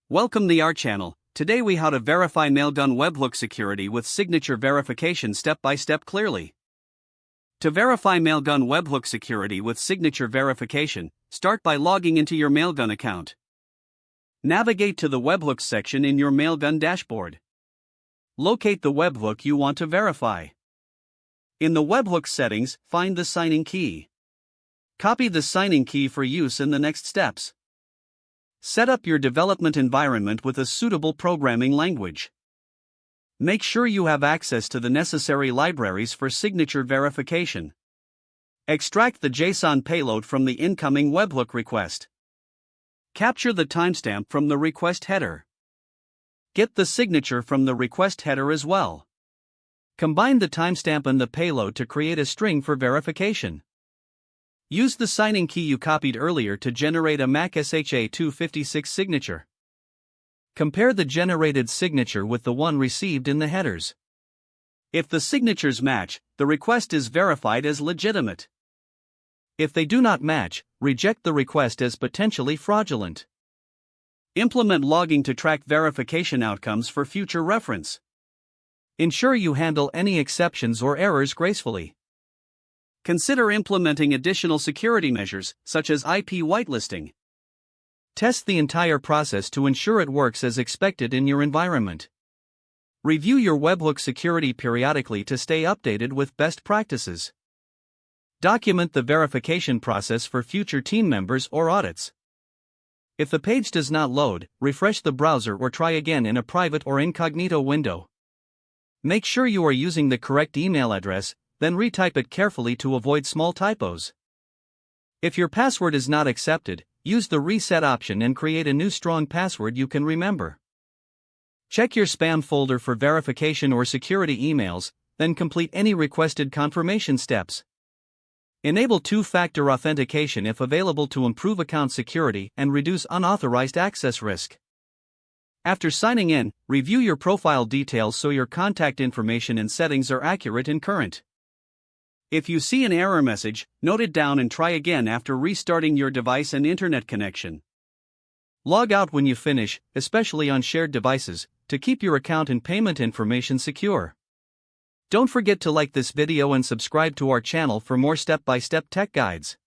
Welcome to our channel. Today we how to verify Mailgun webhook security with signature verification step by step clearly. To verify Mailgun webhook security with signature verification, start by logging into your Mailgun account. Navigate to the webhooks section in your Mailgun dashboard. Locate the webhook you want to verify. In the webhook settings, find the signing key. Copy the signing key for use in the next steps. Set up your development environment with a suitable programming language. Make sure you have access to the necessary libraries for signature verification. Extract the JSON payload from the incoming webhook request. Capture the timestamp from the request header. Get the signature from the request header as well. Combine the timestamp and the payload to create a string for verification. Use the signing key you copied earlier to generate a MAC SHA-256 signature. Compare the generated signature with the one received in the headers. If the signatures match, the request is verified as legitimate. If they do not match, reject the request as potentially fraudulent. Implement logging to track verification outcomes for future reference. Ensure you handle any exceptions or errors gracefully. Consider implementing additional security measures, such as IP whitelisting. Test the entire process to ensure it works as expected in your environment. Review your webhook security periodically to stay updated with best practices. Document the verification process for future team members or audits. If the page does not load, refresh the browser or try again in a private or incognito window. Make sure you are using the correct email address, then retype it carefully to avoid small typos. If your password is not accepted, use the reset option and create a new strong password you can remember. Check your spam folder for verification or security emails, then complete any requested confirmation steps. Enable two-factor authentication if available to improve account security and reduce unauthorized access risk. After signing in, review your profile details so your contact information and settings are accurate and current. If you see an error message, note it down and try again after restarting your device and internet connection. Log out when you finish, especially on shared devices, to keep your account and payment information secure. Don't forget to like this video and subscribe to our channel for more step-by-step tech guides.